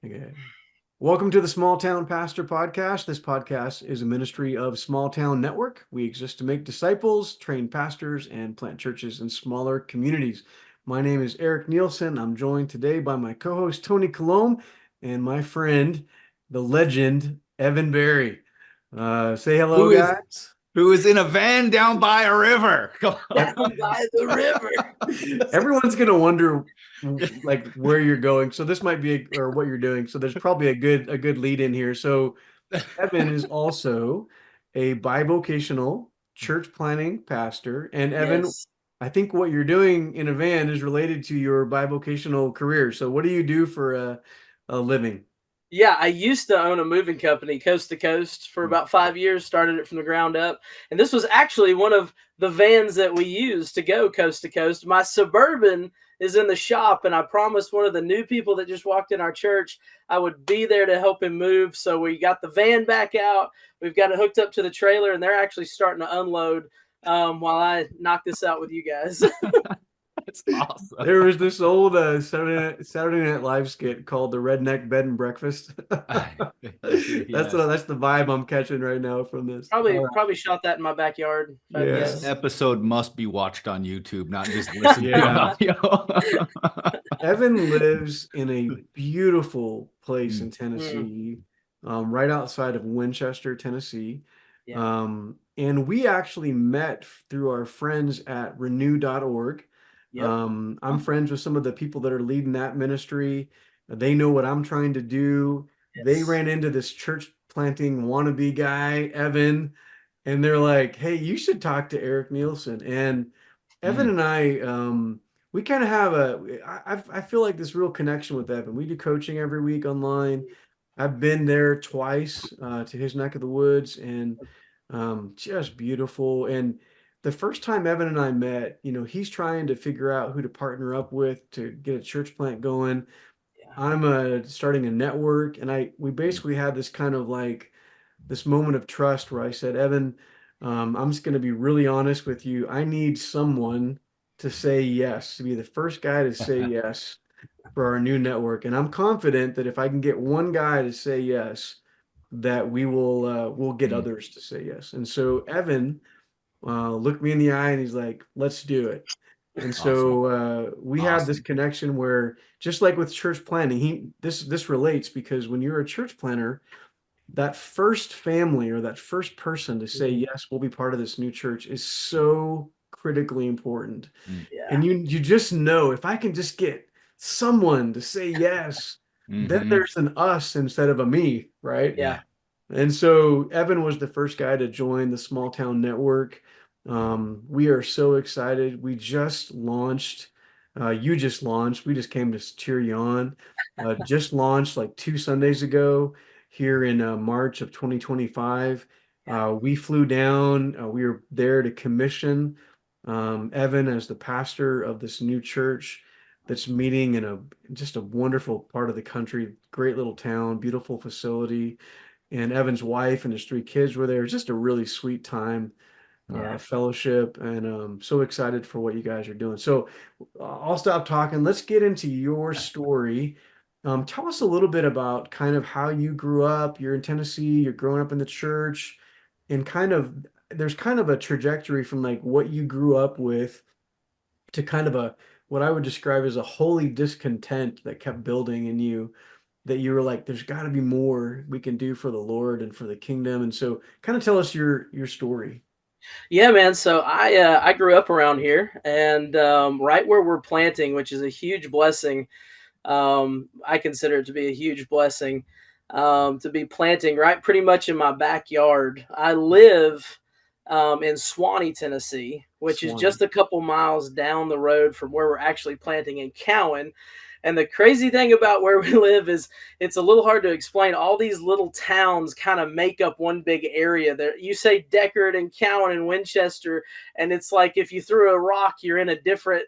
Okay. Welcome to the Small Town Pastor Podcast. This podcast is a ministry of Small Town Network. We exist to make disciples, train pastors, and plant churches in smaller communities. My name is Eric Nielsen. I'm joined today by my co-host Tony Colomb and my friend, the legend, Evan Barry. Say hello, who is guys. who is in a van down by a river. Come on. Down by the river. Everyone's gonna wonder like where you're going. So this might be or what you're doing. So there's probably a good lead in here. So Evan is also a bivocational church planting pastor. And Evan, Yes. I think what you're doing in a van is related to your bivocational career. So what do you do for a living? Yeah, I used to own a moving company, Coast to Coast, for about 5 years, started it from the ground up. And this was actually one of the vans that we used to go coast to coast. My Suburban is in the shop, and I promised one of the new people that just walked in our church I would be there to help him move. So we got the van back out. We've got it hooked up to the trailer, and they're actually starting to unload while I knock this out with you guys. That's awesome. There was this old Saturday Night Live skit called "The Redneck Bed and Breakfast." Yes. That's the vibe I'm catching right now from this. Probably shot that in my backyard, if I had to Yeah. This guess. episode must be watched on YouTube, not just listened Yeah. to audio. Evan lives in a beautiful place in Tennessee, right outside of Winchester, Tennessee. Yeah. And we actually met through our friends at renew.org. Yep. I'm friends with some of the people that are leading that ministry. They know what I'm trying to do. They Yes. ran into this church planting wannabe guy, Evan, and they're like, "Hey, you should talk to Eric Nielsen." And Evan and I, we kind of have I feel like this real connection with Evan. We do coaching every week online. I've been there twice to his neck of the woods, and just beautiful. And the first time Evan and I met, he's trying to figure out who to partner up with to get a church plant going. Yeah. I'm starting a network, and we basically had this kind of like this moment of trust where I said, Evan, I'm just going to be really honest with you. I need someone to say yes, to be the first guy to say yes for our new network. And I'm confident that if I can get one guy to say yes, that we'll get others to say yes. And so Evan looked me in the eye and he's like, let's do it. And Awesome. so we have this Awesome. connection where just like with church planting, this relates because when you're a church planter, that first family or that first person to say yes, we'll be part of this new church is so critically important. Yeah. And you just know if I can just get someone to say yes, then there's an us instead of a me, right? Yeah. And so Evan was the first guy to join the Small Town Network. We are so excited. We just launched. You just launched. We just came to cheer you on. Just launched like 2 Sundays ago here in March of 2025. We flew down. We were there to commission Evan as the pastor of this new church that's meeting in just a wonderful part of the country. Great little town, beautiful facility. And Evan's wife and his 3 kids were there. It's just a really sweet time, Yeah. fellowship, and so excited for what you guys are doing. So I'll stop talking. Let's get into your story. Tell us a little bit about kind of how you grew up. You're in Tennessee, you're growing up in the church, and there's kind of a trajectory from like what you grew up with to kind of what I would describe as a holy discontent that kept building in you that you were like, there's got to be more we can do for the Lord and for the kingdom. And so kind of tell us your story. Yeah, man. So I grew up around here, and right where we're planting, which is a huge blessing. I consider it to be a huge blessing to be planting right pretty much in my backyard. I live in Swanee, Tennessee, which is Swanee. just a couple miles down the road from where we're actually planting in Cowan. And the crazy thing about where we live is it's a little hard to explain. All these little towns kind of make up one big area. There, you say Deckard and Cowan and Winchester, and it's like if you threw a rock, you're in a different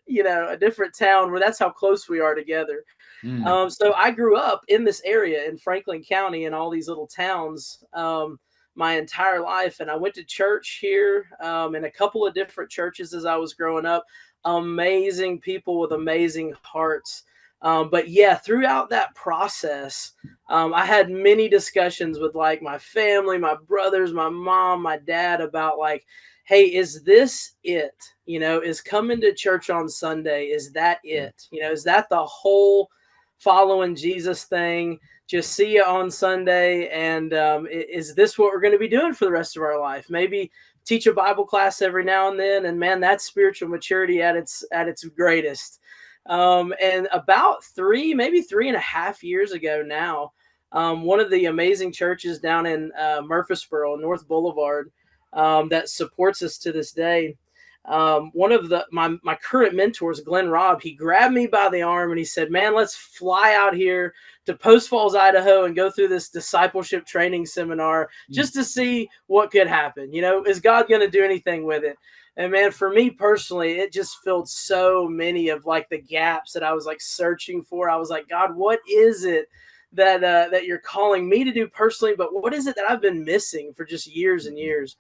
town. Where that's how close we are together. So I grew up in this area in Franklin County in all these little towns my entire life. And I went to church here in a couple of different churches as I was growing up. Amazing people with amazing hearts. But yeah, throughout that process, I had many discussions with like my family, my brothers, my mom, my dad about like, hey, is this it? You know, is coming to church on Sunday, is that it? You know, is that the whole following Jesus thing? Just see you on Sunday. And is this what we're going to be doing for the rest of our life? Maybe teach a Bible class every now and then. And man, that's spiritual maturity at its greatest. And about maybe 3.5 years ago now, one of the amazing churches down in Murfreesboro, North Boulevard, that supports us to this day. One of my current mentors, Glenn Robb, he grabbed me by the arm and he said, "Man, let's fly out here to Post Falls, Idaho, and go through this discipleship training seminar just to see what could happen. You know, is God going to do anything with it?" And man, for me personally, it just filled so many of like the gaps that I was like searching for. I was like, God, what is it that you're calling me to do personally? But what is it that I've been missing for just years and years?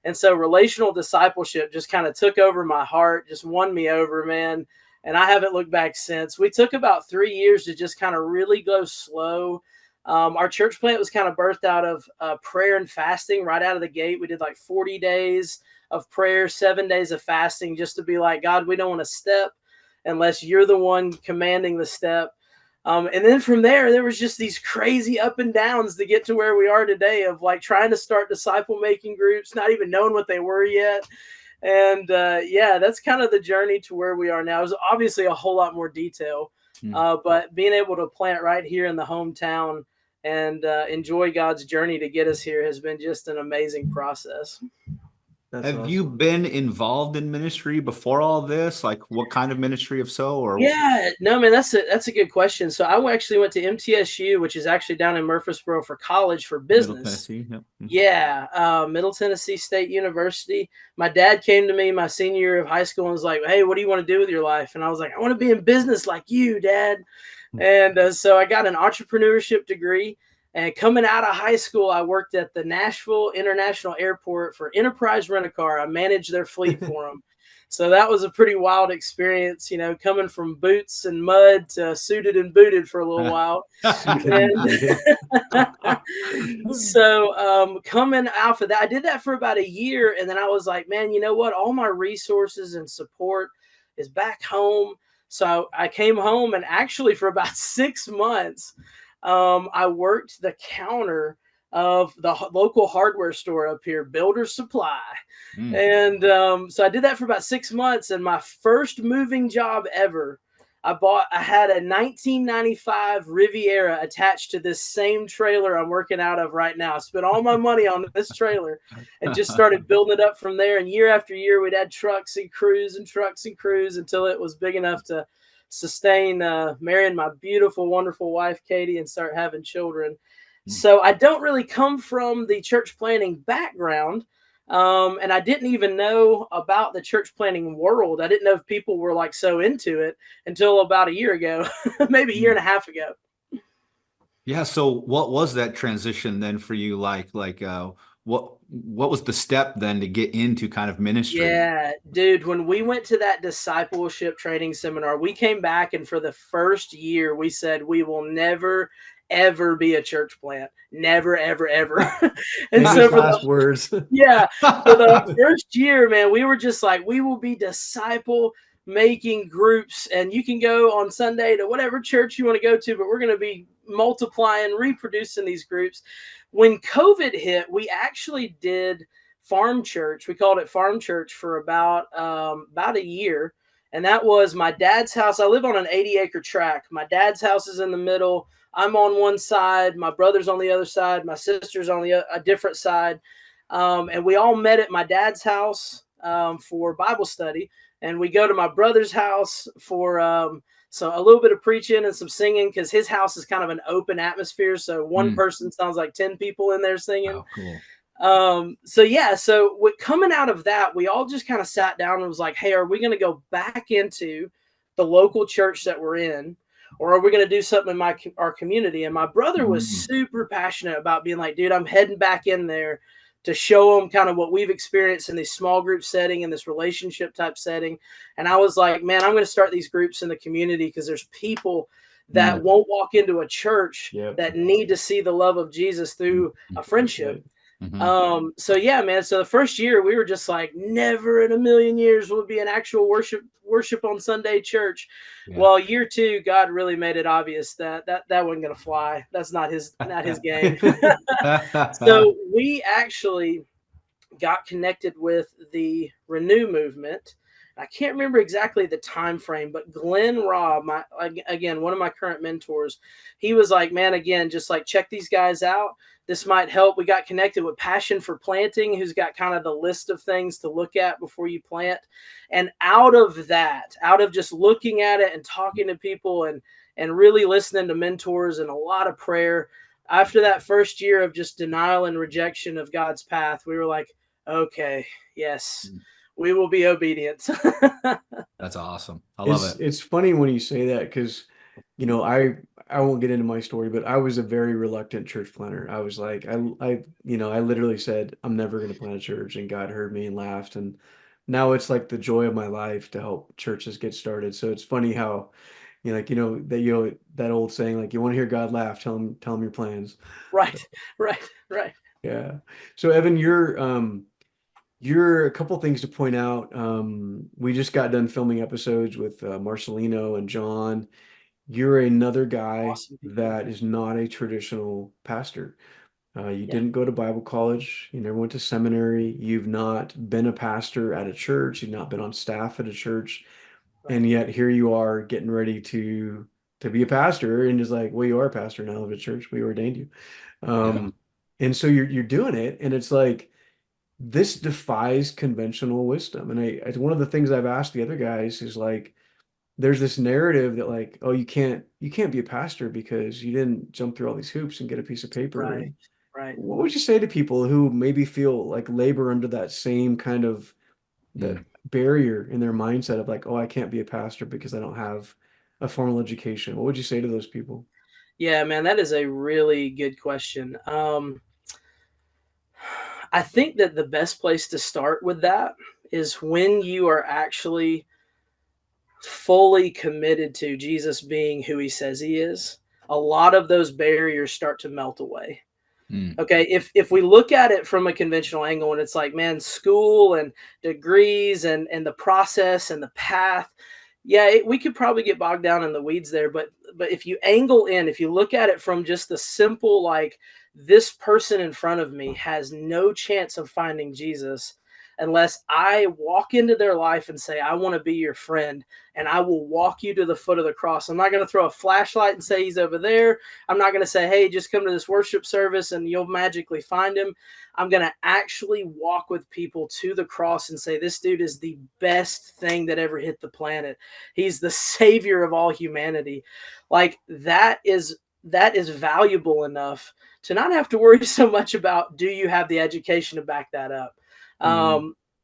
And so relational discipleship just kind of took over my heart, just won me over, man. And I haven't looked back since. We took about 3 years to just kind of really go slow. Our church plant was kind of birthed out of prayer and fasting right out of the gate. We did like 40 days of prayer, 7 days of fasting, just to be like, God, we don't want to step unless you're the one commanding the step. And then from there was just these crazy up and downs to get to where we are today of like trying to start disciple making groups, not even knowing what they were yet. And yeah, that's kind of the journey to where we are now. There's obviously a whole lot more detail, but being able to plant right here in the hometown and enjoy God's journey to get us here has been just an amazing process. That's Have awesome. you been involved in ministry before all this? Like what kind of ministry, if so? Or Yeah, no, man, that's a good question. So I actually went to MTSU, which is actually down in Murfreesboro for college for Middle business. Tennessee? Yep. Yeah, Middle Tennessee State University. My dad came to me my senior year of high school and was like, "Hey, what do you want to do with your life?" And I was like, "I want to be in business like you, Dad." And so I got an entrepreneurship degree. And coming out of high school, I worked at the Nashville International Airport for Enterprise Rent-A-Car. I managed their fleet for them. So that was a pretty wild experience, you know, coming from boots and mud to suited and booted for a little while. And so coming out of that, I did that for about a year. And then I was like, man, you know what? All my resources and support is back home. So I came home, and actually for about 6 months, I worked the counter of the local hardware store up here, Builder Supply. And so I did that for about 6 months. And my first moving job ever, I had a 1995 Riviera attached to this same trailer I'm working out of right now. I spent all my money on this trailer and just started building it up from there. And year after year, we'd add trucks and crews until it was big enough to sustain marrying my beautiful, wonderful wife, Katie, and start having children. So I don't really come from the church planting background. And I didn't even know about the church planting world. I didn't know if people were like so into it until about a year ago, maybe a year and a half ago. Yeah. So what was that transition then for you? What was the step then to get into kind of ministry? Yeah, dude, when we went to that discipleship training seminar, we came back, and for the first year we said we will never ever be a church plant. Never, ever, ever. And so for last words. Yeah, for the first year, man, we were just like, we will be disciple making groups, and you can go on Sunday to whatever church you want to go to, but we're going to be multiplying, reproducing these groups. When COVID hit, we actually did farm church. We called it farm church for about a year. And that was my dad's house. I live on an 80-acre tract. My dad's house is in the middle. I'm on one side. My brother's on the other side. My sister's on a different side. And we all met at my dad's house for Bible study. And we go to my brother's house for so a little bit of preaching and some singing, because his house is kind of an open atmosphere. So one person sounds like 10 people in there singing. Oh, cool. So coming out of that, we all just kind of sat down and was like, hey, are we going to go back into the local church that we're in? Or are we going to do something in our community? And my brother was super passionate about being like, dude, I'm heading back in there to show them kind of what we've experienced in this small group setting, in this relationship type setting. And I was like, man, I'm going to start these groups in the community because there's people that won't walk into a church Yep. that need to see the love of Jesus through a friendship. Mhm. So yeah, man. So the first year we were just like, never in a million years will be an actual worship on Sunday church. Yeah. Well, year 2, God really made it obvious that wasn't gonna fly. That's not his game. So we actually got connected with the Renew movement. I can't remember exactly the time frame, but Glenn Robb, again, one of my current mentors, he was like, man, again, just like check these guys out. This might help. We got connected with Passion for Planting, who's got kind of the list of things to look at before you plant. And out of that, out of just looking at it and talking to people and really listening to mentors and a lot of prayer, after that first year of just denial and rejection of God's path, we were like, okay, yes, we will be obedient. That's awesome. I love it. It's funny when you say that because, you know, I won't get into my story, but I was a very reluctant church planter. I was like, you know, I literally said, I'm never going to plant a church, and God heard me and laughed. And now it's like the joy of my life to help churches get started. So it's funny how, that old saying, like, you want to hear God laugh, tell him your plans. Right. Yeah. So Evan, you're a couple things to point out. We just got done filming episodes with Marcelino and John. You're another guy Awesome people. that is not a traditional pastor. You Yeah. didn't go to Bible college. You never went to seminary. You've not been a pastor at a church. You've not been on staff at a church. Right. And yet here you are getting ready to be a pastor, and just like, well, you are a pastor now of a church. We ordained you. And so you're doing it, and it's like, this defies conventional wisdom. And one of the things I've asked the other guys is like, there's this narrative that like, oh, you can't be a pastor because you didn't jump through all these hoops and get a piece of paper. Right. And Right. what would you say to people who maybe feel like labor under that same kind of that barrier in their mindset of like, oh, I can't be a pastor because I don't have a formal education? What would you say to those people? Yeah, man, that is a really good question. I think that the best place to start with that is when you are actually fully committed to Jesus being who he says he is. A lot of those barriers start to melt away. Okay, if we look at it from a conventional angle and it's like, man, school and degrees and the process and the path, yeah, we could probably get bogged down in the weeds there. But if you angle in, if you look at it from just the simple, like, this person in front of me has no chance of finding Jesus unless I walk into their life and say, I want to be your friend, and I will walk you to the foot of the cross. I'm not going to throw a flashlight and say he's over there. I'm not going to say, hey, just come to this worship service and you'll magically find him. I'm going to actually walk with people to the cross and say, this dude is the best thing that ever hit the planet. He's the savior of all humanity. Like, that is valuable enough to not have to worry so much about, do you have the education to back that up?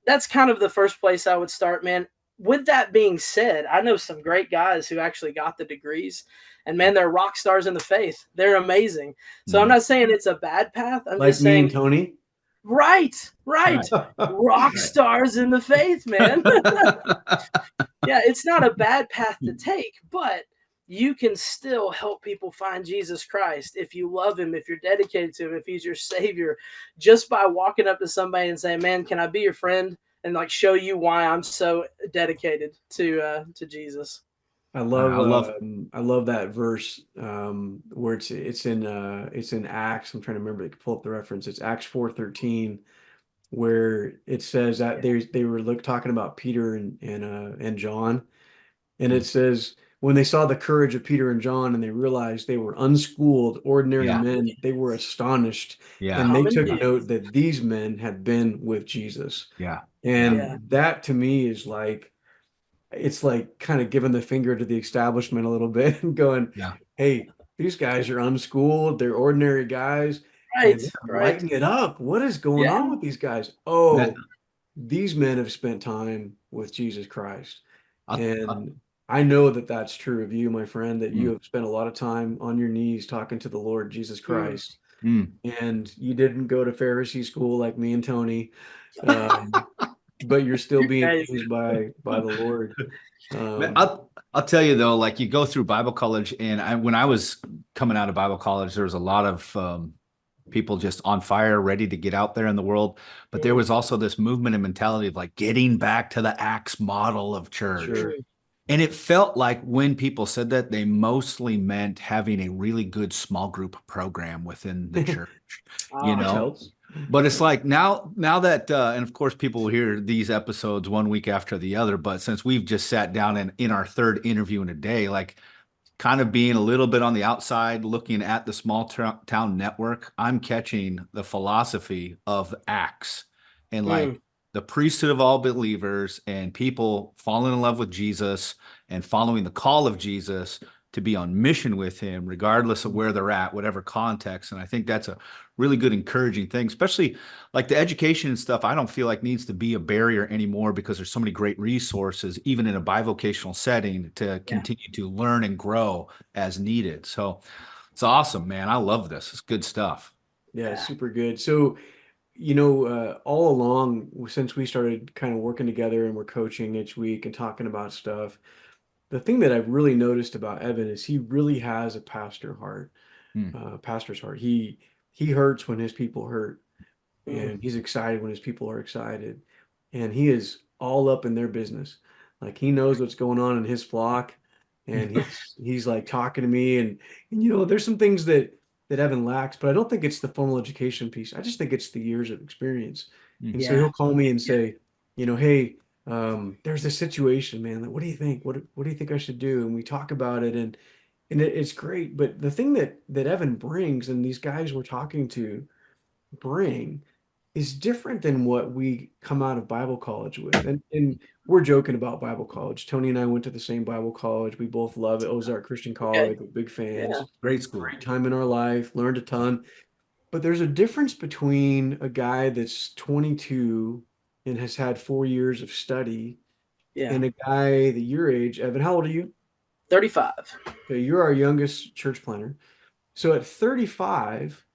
That's kind of the first place I would start, man. With that being said, I know some great guys who actually got the degrees, and man, they're rock stars in the faith. They're amazing. So I'm not saying it's a bad path. I'm Like just me saying, and Tony. right. Rock stars in the faith, man. Yeah, it's not a bad path to take, but you can still help people find Jesus Christ if you love him, if you're dedicated to him, if he's your savior, just by walking up to somebody and saying, man, can I be your friend? And like show you why I'm so dedicated to Jesus. I love that verse where it's in Acts. I'm trying to remember. Pull up the reference. It's Acts 4:13, where it says that they were talking about Peter and John, and it says, when they saw the courage of Peter and John and they realized they were unschooled, ordinary men, they were astonished, and they took note that these men had been with Jesus. And that to me is like, it's like kind of giving the finger to the establishment a little bit and going, hey, these guys are unschooled, they're ordinary guys, and they're lighting it up. What is going on with these guys? Oh, these men have spent time with Jesus Christ. And I know that that's true of you, my friend, that you have spent a lot of time on your knees talking to the Lord Jesus Christ. Mm. and you didn't go to Pharisee school like me and Tony, um, but you're still You're being crazy. used by the Lord. Man, Um, I'll tell you though, like you go through Bible college, and when I was coming out of Bible college, there was a lot of people just on fire, ready to get out there in the world. But there Mm, was also this movement and mentality of like getting back to the Acts model of church. sure. mm. And it felt like when people said that, they mostly meant having a really good small group program within the church, you Ah, Which know? helps. But it's like now that and of course people will hear these episodes one week after the other, but since we've just sat down and in our third interview in a day, like kind of being a little bit on the outside looking at the town network, I'm catching the philosophy of Acts and mm, like the priesthood of all believers and people falling in love with Jesus and following the call of Jesus to be on mission with him, regardless of where they're at, whatever context. And I think that's a really good, encouraging thing, especially like the education and stuff. I don't feel like needs to be a barrier anymore because there's so many great resources, even in a bivocational setting, to yeah. continue to learn and grow as needed. So it's awesome, man. I love this. It's good stuff. Yeah, Yeah. super good. So, all along since we started kind of working together and we're coaching each week and talking about stuff, the thing that I've really noticed about Evan is he really has a Hmm. pastor's heart. He hurts when his people hurt, Mm, and he's excited when his people are excited, and he is all up in their business. Like he knows what's going on in his flock, and he's like talking to me, and there's some things that Evan lacks, but I don't think it's the formal education piece. I just think it's the years of experience. Hmm. And so yeah. he'll call me and say, hey, there's this situation, man. Like, what do you think? What do you think I should do? And we talk about it, and it's great. But the thing that Evan brings, and these guys we're talking to bring, is different than what we come out of Bible college with. And we're joking about Bible college. Tony and I went to the same Bible college. We both love it, Ozark Christian Okay. College. We're big Yeah. fans. Great school. Great time in our life, learned a ton. But there's a difference between a guy that's 22 and has had 4 years of study Yeah. and a guy that your age. Evan, how old are you? 35. Okay, you're our youngest church planner. So at 35,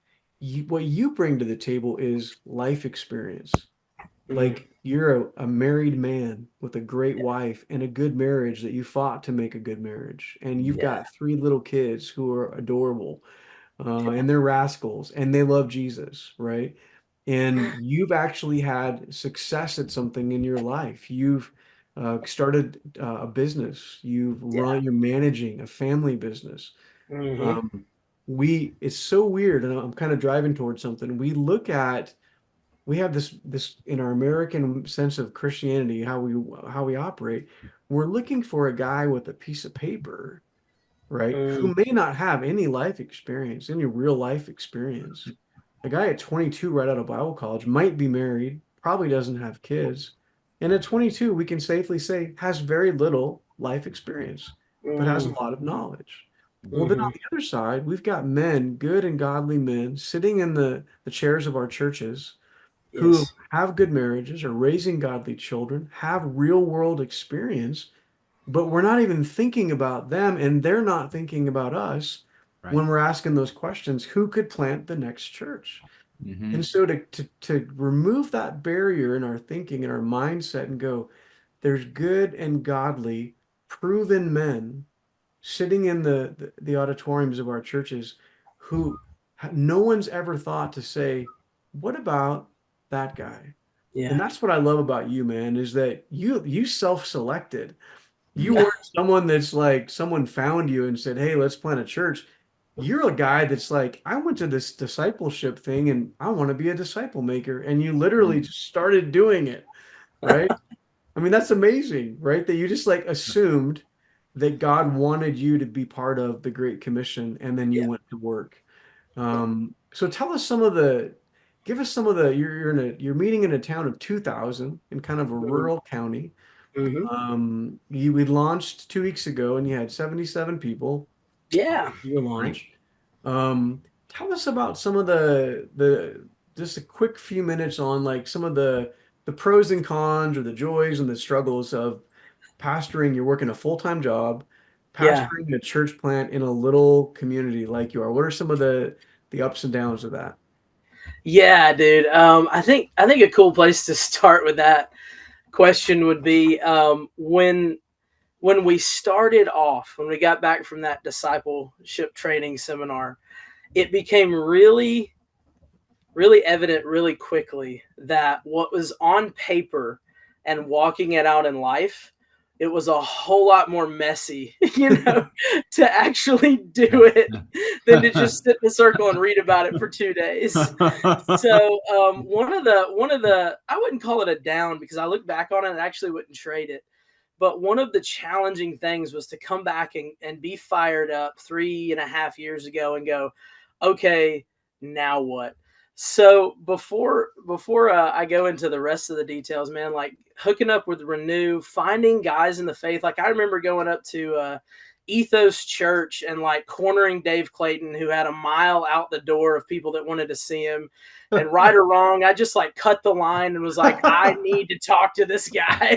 what you bring to the table is life experience. Mm, Like you're a married man with a great wife and a good marriage that you fought to make a good marriage. And you've yeah. got three little kids who are adorable, and they're rascals and they love Jesus, right? And you've actually had success at something in your life. You've started a business. Yeah. You're managing a family business. Hmm. Um, it's so weird, and I'm kind of driving towards something. We have this in our American sense of Christianity, how we operate. We're looking for a guy with a piece of paper, right? Mm, Who may not have any life experience, any real life experience. A guy at 22 right out of Bible college might be married, probably doesn't have kids. And at 22, we can safely say has very little life experience, but has a mm, lot of knowledge. Well, then on hmm. the other side, we've got men, good and godly men, sitting in the chairs of our churches who Yes. have good marriages, are raising godly children, have real world experience, but we're not even thinking about them and they're not thinking about us Right. when we're asking those questions, who could plant the next church? And Hmm. so to remove that barrier in our thinking and our mindset and go, there's good and godly, proven men sitting in the auditoriums of our churches who no one's ever thought to say, what about that guy? And Yeah. that's what I love about you, man, is that you self-selected. You Hmm. Yeah. weren't someone that's like someone found you and said, "Hey, let's plant a church." You're a guy that's like, "I went to this discipleship thing and I want to be a disciple maker." And you literally just started doing it, right? I mean, that's amazing, right? That you just like assumed that God wanted you to be part of the Great Commission and then you Yeah. went to work. Yeah. So tell us give us some of you're meeting in a town of 2,000 in kind of a Mm, rural county. hmm. We launched 2 weeks ago and you had 77 people Yeah. at your Great. launch. Tell us about some of just a quick few minutes on like some of the pros and cons or the joys and the struggles of pastoring. You're working a full-time job, Yeah. pastoring a church plant in a little community like you are. What are some of the ups and downs of that. Yeah, dude. I think a cool place to start with that question would be when we started off, when we got back from that discipleship training seminar, it became really, really evident really quickly that what was on paper and walking it out in life, it was a whole lot more messy, to actually do it than to just sit in a circle and read about it for 2 days. So one of the I wouldn't call it a down because I look back on it and actually wouldn't trade it. But one of the challenging things was to come back and be fired up 3.5 years ago and go, okay, now what? So before I go into the rest of the details, man, like hooking up with Renew, finding guys in the faith. Like I remember going up to Ethos Church and like cornering Dave Clayton, who had a mile out the door of people that wanted to see him. And right or wrong, I just like cut the line and was like, I need to talk to this guy.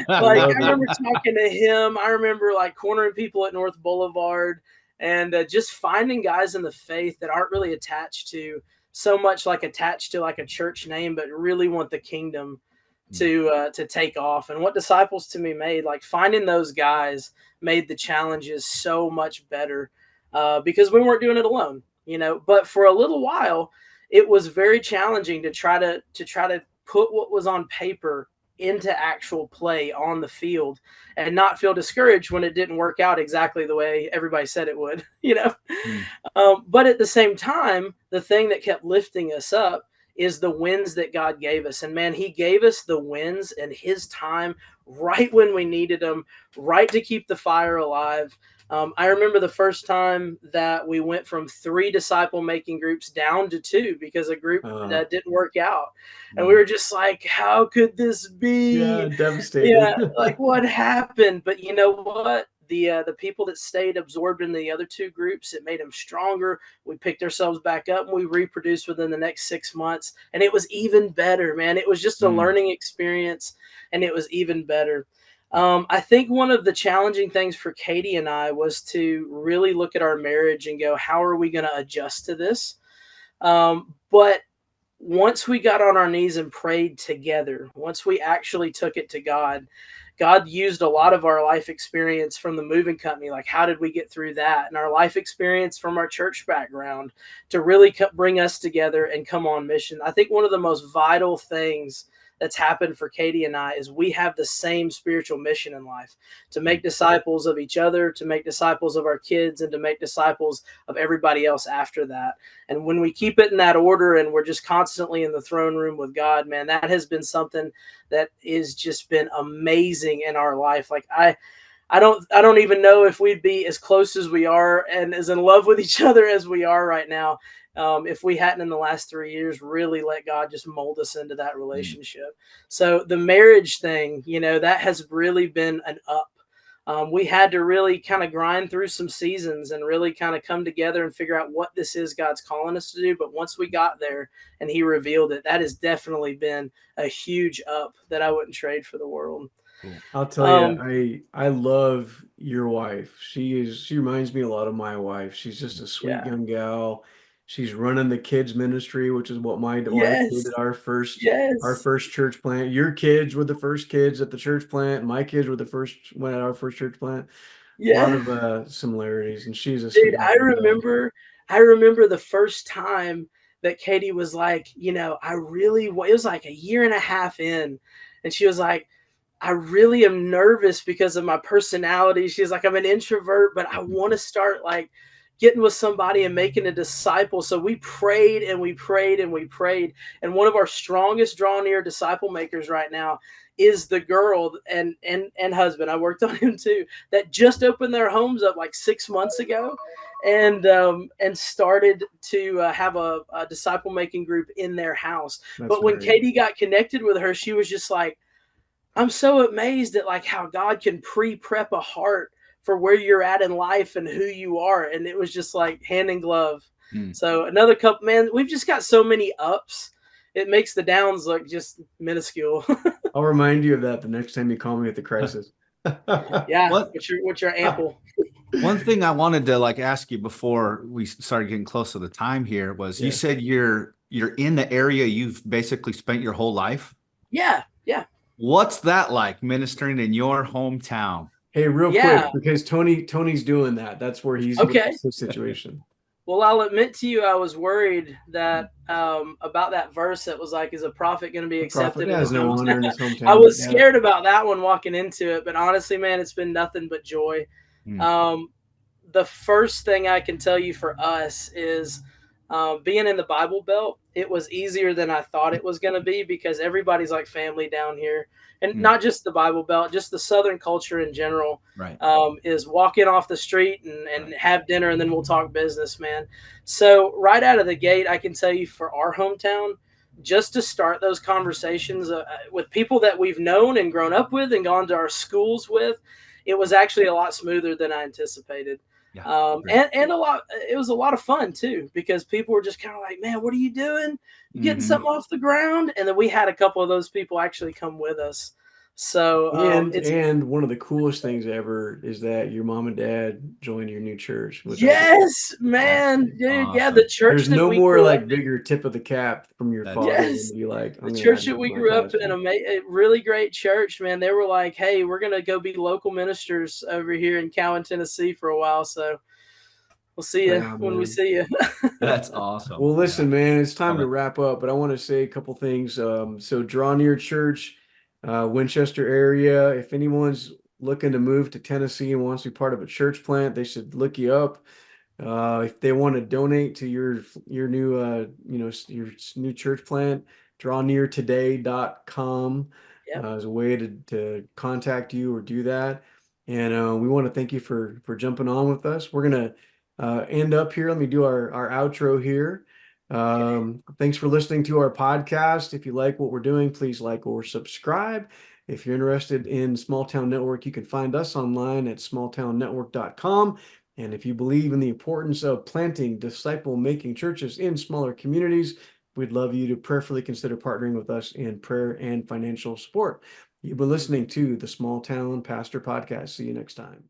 Like I remember talking to him. I remember like cornering people at North Boulevard and just finding guys in the faith that aren't really attached to so much like attached to like a church name, but really want the kingdom to take off. And what Disciples to me made, like finding those guys made the challenges so much better because we weren't doing it alone, But for a little while, it was very challenging to try to put what was on paper into actual play on the field and not feel discouraged when it didn't work out exactly the way everybody said it would, But at the same time, the thing that kept lifting us up is the wins that God gave us. And man, he gave us the wins in his time right when we needed them, right to keep the fire alive. I remember the first time that we went from 3 disciple making groups down to 2 because a group that didn't work out. And we were just like, how could this be? Yeah, devastated. Yeah, like what happened? But you know what? The people that stayed absorbed in the other 2 groups, it made them stronger. We picked ourselves back up and we reproduced within the next 6 months. And it was even better, man. It was just a learning experience and it was even better. I think one of the challenging things for Katie and I was to really look at our marriage and go, how are we going to adjust to this? But once we got on our knees and prayed together, once we actually took it to God, God used a lot of our life experience from the moving company. Like, how did we get through that? And our life experience from our church background to really bring us together and come on mission. I think one of the most vital things that's happened for Katie and I is we have the same spiritual mission in life to make disciples of each other, to make disciples of our kids, and to make disciples of everybody else after that. And when we keep it in that order and we're just constantly in the throne room with God, man, that has been something that is just been amazing in our life. Like I don't even know if we'd be as close as we are and as in love with each other as we are right now if we hadn't in the last 3 years really let God just mold us into that relationship. So the marriage thing, that has really been an up. We had to really kind of grind through some seasons and really kind of come together and figure out what this is God's calling us to do. But once we got there and he revealed it, that has definitely been a huge up that I wouldn't trade for the world. I'll tell you, I love your wife. She reminds me a lot of my wife. She's just a sweet young gal. She's running the kids ministry, which is what my wife did at our first church plant. Your kids were the first kids at the church plant. My kids were the first one at our first church plant. A lot of similarities, and she's a dude. I remember the first time that Katie was like, it was like a year and a half in, and she was like, I really am nervous because of my personality. She's like, I'm an introvert, but I want to start like getting with somebody and making a disciple. So we prayed and we prayed and we prayed. And one of our strongest draw near disciple makers right now is the girl and husband. I worked on him too, that just opened their homes up like 6 months ago and started to have a disciple making group in their house. But when Katie got connected with her, she was just like, I'm so amazed at like how God can pre-prep a heart for where you're at in life and who you are. And it was just like hand in glove. So another couple, man, we've just got so many ups. It makes the downs look just minuscule. I'll remind you of that the next time you call me at the crisis. Yeah, which are ample. One thing I wanted to like ask you before we started getting close to the time here was you Yeah. said you're in the area you've basically spent your whole life. Yeah, yeah, What's that like ministering in your hometown? Hey, real quick, yeah. because Tony's doing that. That's where he's with Okay. his situation. Well, I'll admit to you, I was worried that about that verse that was like, "Is a prophet going to be The prophet accepted in has his no honor hometown?" in his I hometown. was Yeah. scared about that one walking into it, but honestly, man, it's been nothing but joy. Hmm. Um, the first thing I can tell you for us is being in the Bible Belt. It was easier than I thought it was going to be because everybody's like family down here, and Hmm. not just the Bible Belt, just the Southern culture in general. Right. Is walk in off the street and Right. have dinner, and then we'll talk business, man. So right out of the gate, I can tell you for our hometown, just to start those conversations with people that we've known and grown up with and gone to our schools with, it was actually a lot smoother than I anticipated. Yeah. Great. And it was a lot of fun too, because people were just kind of like, man, what are you doing? You getting Mhm. something off the ground? And then we had a couple of those people actually come with us. So it's And one of the coolest things ever is that your mom and dad joined your new church, which I think yes, That's man, dude. Yeah, the awesome. church there's that no we more grew up like bigger tip of the cap from your That's father than yes, to be like, the I'm gonna add church you that to we my grew up in, pastor. a really great church, man. They were like, hey, we're gonna go be local ministers over here in Cowan, Tennessee for a while. So we'll see Right you on, when we man. see you. that's awesome. Well, Yeah. listen, man, it's time Love to it. wrap up, but I want to say a couple things. So Draw Near Church, Winchester area. If anyone's looking to move to Tennessee and wants to be part of a church plant, they should look you up. If they want to donate to your new your new church plant, drawneartoday.com Yep. is a way to contact you or do that. And we want to thank you for jumping on with us. We're gonna end up here. Let me do our outro here. Okay. Thanks for listening to our podcast. If you like what we're doing, please like or subscribe. If you're interested in Small Town Network, you can find us online at smalltownnetwork.com. And if you believe in the importance of planting disciple-making churches in smaller communities, we'd love you to prayerfully consider partnering with us in prayer and financial support. You've been listening to the Small Town Pastor Podcast. See you next time.